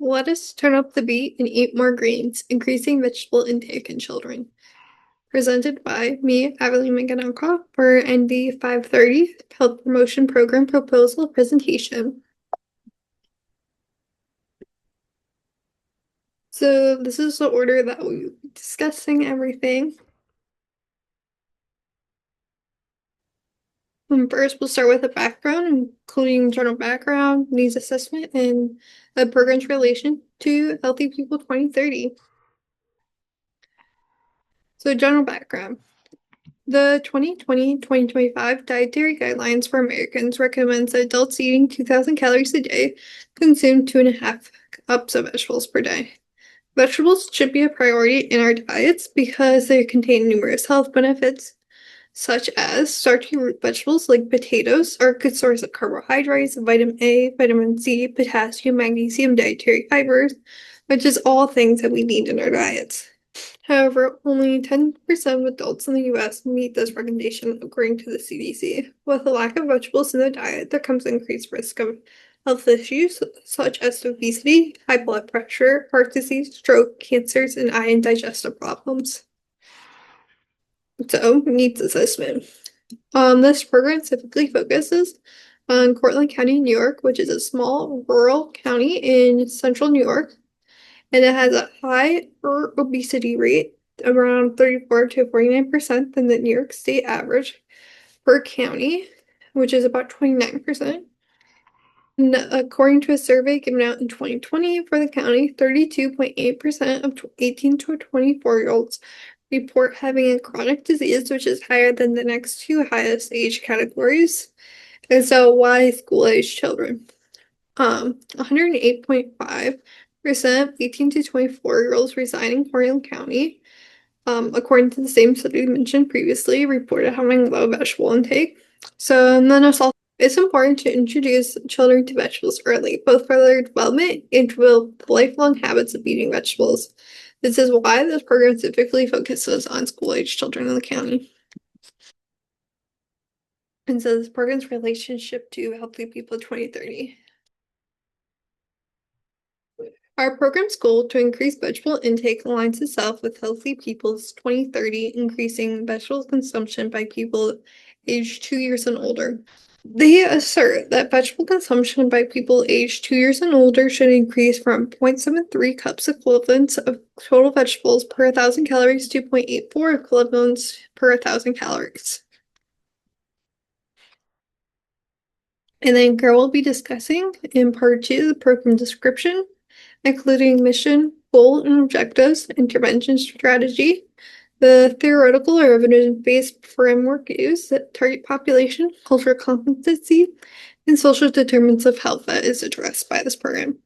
Let us turn up the beet and eat more greens, increasing vegetable intake in children. Presented by me, Evelyn McGinnigal, for ND 530 Health Promotion Program Proposal Presentation. So this is the order that we'll be discussing everything. First, we'll start with a background, including general background, needs assessment, and the program's relation to Healthy People 2030. So general background. The 2020-2025 Dietary Guidelines for Americans recommends that adults eating 2,000 calories a day consume 2.5 cups of vegetables per day. Vegetables should be a priority in our diets because they contain numerous health benefits, such as starchy root vegetables like potatoes are a good source of carbohydrates, vitamin A, vitamin C, potassium, magnesium, dietary fibers, which is all things that we need in our diets. However, only 10% of adults in the US meet this recommendation, according to the CDC. With a lack of vegetables in the diet, there comes increased risk of health issues such as obesity, high blood pressure, heart disease, stroke, cancers, and eye and digestive problems. So, needs assessment. This program typically focuses on Cortland County, New York, which is a small rural county in central New York, and it has a higher obesity rate, around 34 to 49% than the New York State average per county, which is about 29%. And according to a survey given out in 2020 for the county, 32.8% of 18 to 24-year-olds report having a chronic disease, which is higher than the next two highest age categories. And so, why school-age children? 108.5% of 18 to 24-year-olds residing in Cortland County, according to the same study mentioned previously, reported having low vegetable intake. So, and then it's important to introduce children to vegetables early, both for their development and to build lifelong habits of eating vegetables. This is why this program typically focuses on school-age children in the county. And so this program's relationship to Healthy People 2030. Our program's goal to increase vegetable intake aligns itself with Healthy People's 2030, increasing vegetable consumption by people aged 2 years and older. They assert that vegetable consumption by people aged 2 years and older should increase from 0.73 cups equivalents of total vegetables per 1,000 calories to 0.84 equivalents per 1,000 calories. And then Carol will be discussing in part 2 the program description, including mission, goal and objectives, intervention strategy, the theoretical or evidence-based framework used, the target population, cultural competency, and social determinants of health that is addressed by this program.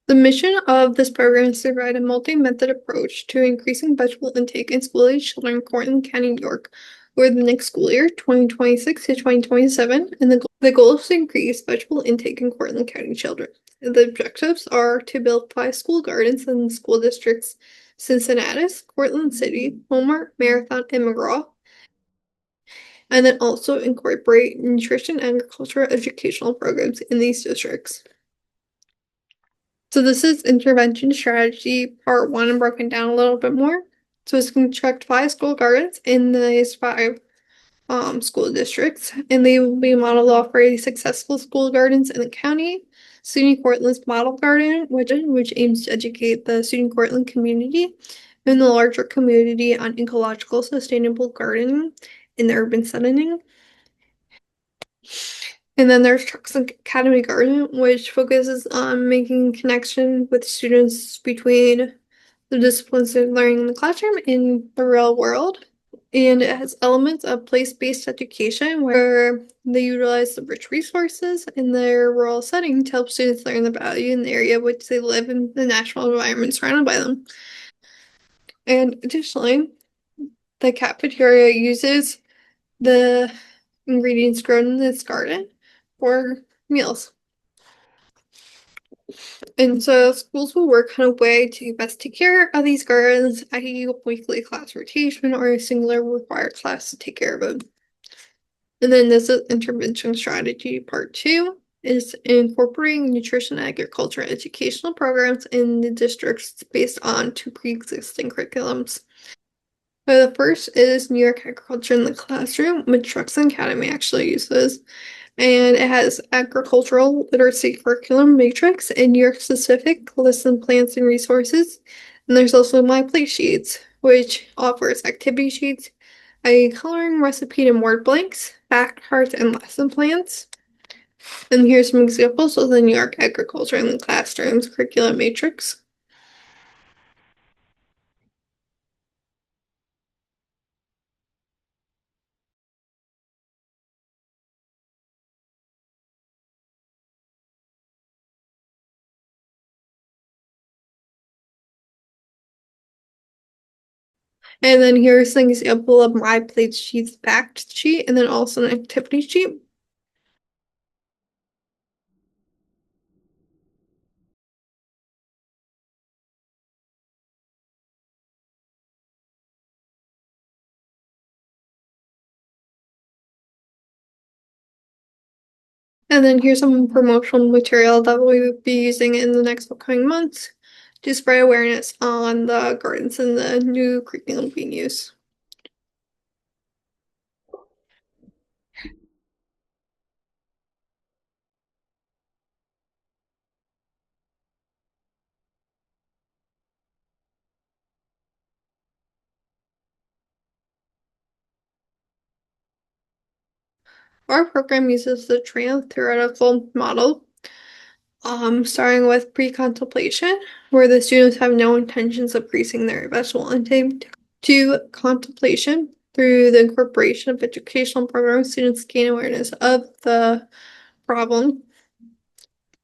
The mission of this program is to provide a multi-method approach to increasing vegetable intake in school-age children in Cortland County, New York, over the next school year, 2026 to 2027, and the goal is to increase vegetable intake in Cortland County children. The objectives are to build 5 school gardens in school districts Cincinnati, Cortland City, Homer, Marathon, and McGraw, and then also incorporate nutrition and agricultural educational programs in these districts. So this is intervention strategy part 1 and broken down a little bit more. So it's construct 5 school gardens in these 5 school districts, and they will be modeled off for successful school gardens in the county. SUNY Cortland's Model Garden, which aims to educate the SUNY Cortland community and the larger community on ecological sustainable gardening in the urban setting. And then there's Trucks Academy Garden, which focuses on making connection with students between the disciplines they're learning in the classroom and the real world. And it has elements of place-based education where they utilize the rich resources in their rural setting to help students learn the value in the area which they live in the natural environment surrounded by them. And additionally, the cafeteria uses the ingredients grown in this garden for meals. And so schools will work on a way to best take care of these gardens, i.e. weekly class rotation or a singular required class to take care of them. And then this is intervention strategy part 2. is incorporating nutrition and agriculture educational programs in the districts based on two pre-existing curriculums. The first is New York Agriculture in the Classroom, which Truxton Academy actually uses. And it has agricultural literacy curriculum matrix and New York specific lesson plans and resources. And there's also My Plate Sheets, which offers activity sheets, a coloring recipe and word blanks, fact cards, and lesson plans. And here's some examples of the New York Agriculture in the Classroom's curriculum matrix. And then here's an example of My Plate Sheets fact sheet, and then also an activity sheet. And then here's some promotional material that we will be using in the next upcoming months to spread awareness on the gardens and the new curriculum being used. Our program uses the trail theoretical model, starting with pre-contemplation, where the students have no intentions of increasing their vegetable intake, to contemplation through the incorporation of educational programs. Students gain awareness of the problem.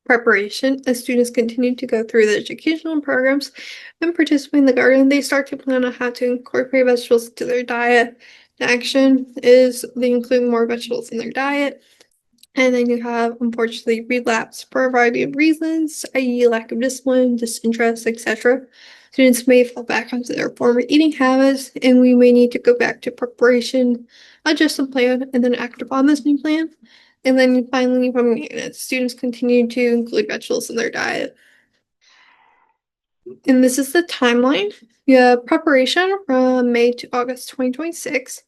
Preparation, as students continue to go through the educational programs and participate in the garden, they start to plan on how to incorporate vegetables into their diet. Action is they include more vegetables in their diet. And then you have, unfortunately, relapse for a variety of reasons, i.e., lack of discipline, disinterest, etc. Students may fall back onto their former eating habits, and we may need to go back to preparation, adjust the plan, and then act upon this new plan. And then finally, from maintenance, students continue to include vegetables in their diet. And this is the timeline. You have preparation from May to August 2026,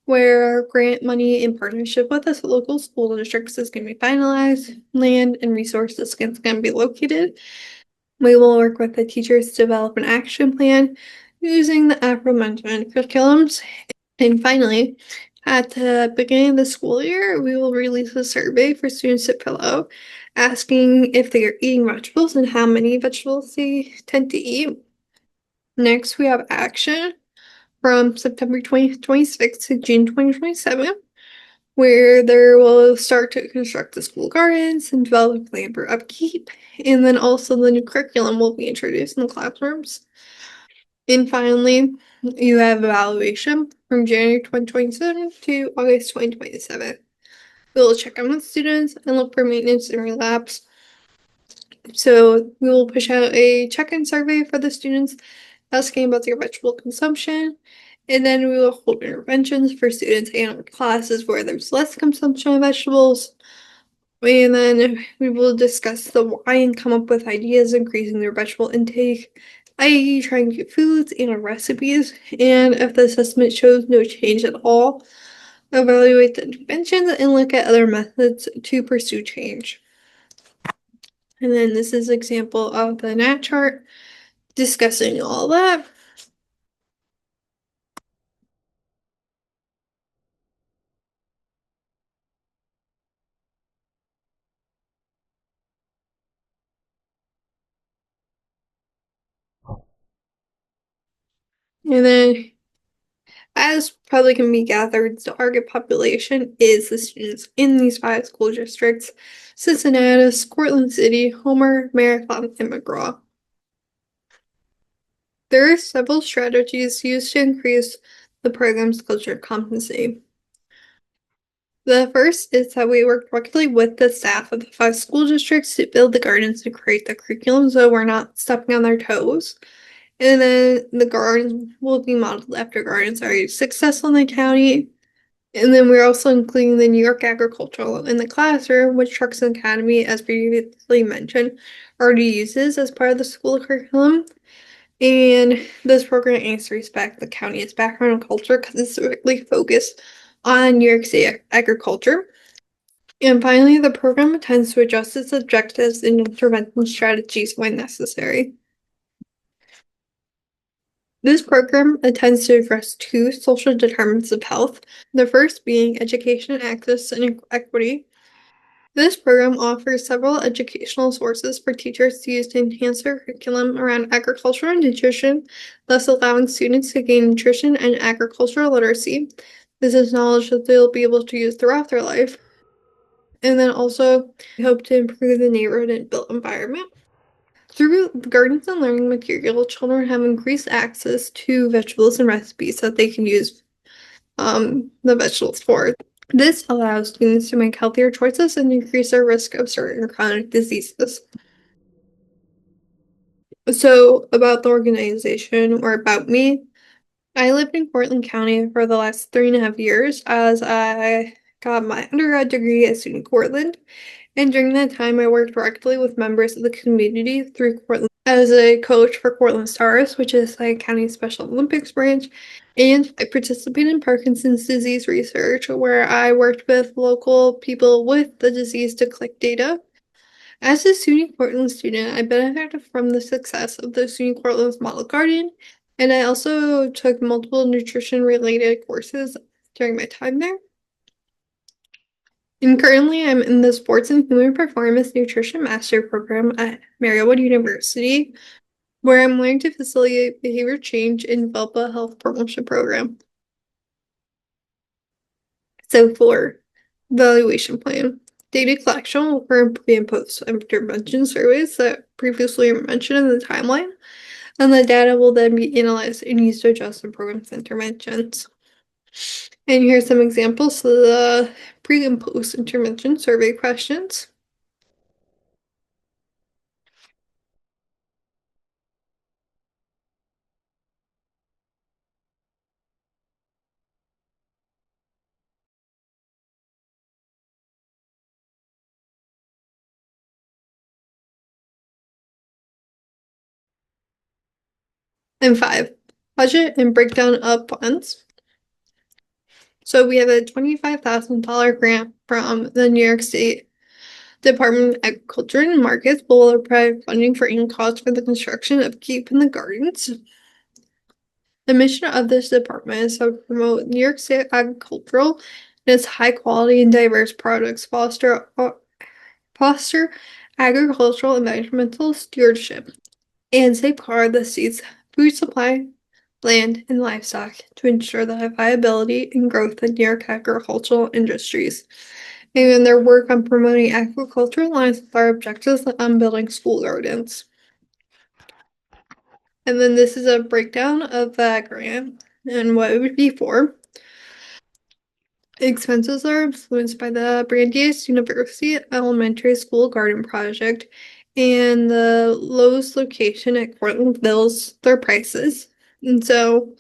where grant money in partnership with the local school districts is going to be finalized. Land and resources is going to be located. We will work with the teachers to develop an action plan using the aforementioned curriculums. And finally, at the beginning of the school year, we will release a survey for students to fill out, asking if they are eating vegetables and how many vegetables they tend to eat. Next, we have action from September 2026 to June 2027, where they will start to construct the school gardens and develop a plan for upkeep. And then also the new curriculum will be introduced in the classrooms. And finally, you have evaluation from January 2027 to August 2027. We will check on with students and look for maintenance and relapse. So we will push out a check-in survey for the students asking about their vegetable consumption. And then we will hold interventions for students and classes where there's less consumption of vegetables. And then we will discuss the why and come up with ideas increasing their vegetable intake, i.e., trying new foods and recipes. And if the assessment shows no change at all, evaluate the interventions and look at other methods to pursue change. And then this is an example of the NAT chart discussing all that. And then, as probably can be gathered, the target population is the students in these 5 school districts: Cincinnati, Cortland City, Homer, Marathon, and McGraw. There are several strategies used to increase the program's culture competency. The first is that we work directly with the staff of the 5 school districts to build the gardens and create the curriculum so we're not stepping on their toes. And then the gardens will be modeled after gardens already successful in the county. And then we're also including the New York Agricultural in the classroom, which Trucks Academy, as previously mentioned, already uses as part of the school curriculum. And this program aims to respect the county's background and culture because it's directly focused on New York State agriculture. And finally, the program intends to adjust its objectives and intervention strategies when necessary. This program intends to address two social determinants of health, the first being education access and equity. This program offers several educational sources for teachers to use to enhance their curriculum around agriculture and nutrition, thus allowing students to gain nutrition and agricultural literacy. This is knowledge that they'll be able to use throughout their life. And then also, we hope to improve the neighborhood and built environment. Through the gardens and learning material, children have increased access to vegetables and recipes that they can use the vegetables for. This allows students to make healthier choices and increase their risk of certain chronic diseases. So, about the organization or about me, I lived in Portland County for the last 3.5 years as I got my undergrad degree at SUNY Cortland. And during that time, I worked directly with members of the community through Cortland as a coach for Cortland Stars, which is the county's Special Olympics branch. And I participated in Parkinson's disease research, where I worked with local people with the disease to collect data. As a SUNY Cortland student, I benefited from the success of the SUNY Cortland's Model Garden, and I also took multiple nutrition-related courses during my time there. And currently, I'm in the Sports and Human Performance Nutrition Master Program at Marywood University, where I'm learning to facilitate behavior change and develop a health promotion program. So for evaluation plan, data collection for pre and post intervention surveys that previously mentioned in the timeline, and the data will then be analyzed and used to adjust the program's interventions. And here's some examples of the pre and post intervention survey questions. And 5, budget and breakdown of funds. So we have a $25,000 grant from the New York State Department of Agriculture and Markets will provide funding for any costs for the construction of Keep in the Gardens. The mission of this department is to promote New York State agricultural and its high quality and diverse products, foster agricultural and environmental stewardship, and safeguard the state's food supply, land, and livestock to ensure the viability and growth of New York agricultural industries. And their work on promoting agriculture aligns with our objectives on building school gardens. And then this is a breakdown of that grant and what it would be for. Expenses are influenced by the Brandeis University Elementary School Garden Project and the lowest location at Cortland bills their prices. And so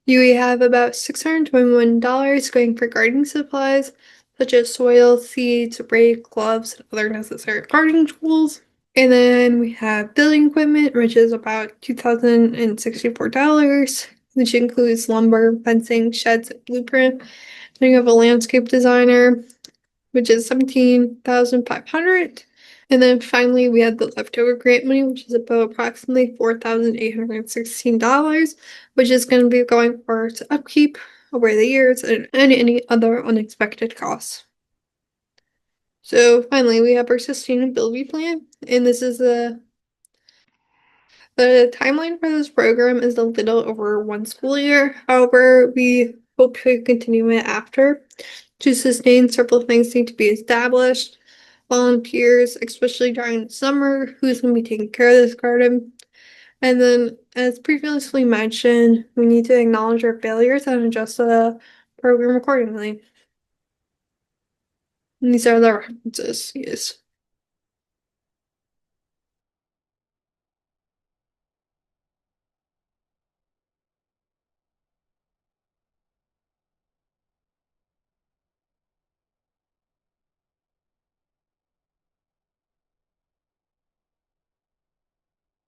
you have about $621 going for gardening supplies, such as soil, seeds, rake, gloves, and other necessary gardening tools. And then we have building equipment, which is about $2,064, which includes lumber, fencing, sheds, and blueprint. Then you have a landscape designer, which is $17,500. And then finally, we have the leftover grant money, which is about approximately $4,816, which is going to be going for upkeep over the years and any other unexpected costs. So finally, we have our sustainability plan, and this is the timeline for this program is a little over one school year. However, we hope to continue it after. To sustain, several things need to be established. Volunteers, especially during the summer, who's going to be taking care of this garden. And then, as previously mentioned, we need to acknowledge our failures and adjust the program accordingly. And these are the references, yes.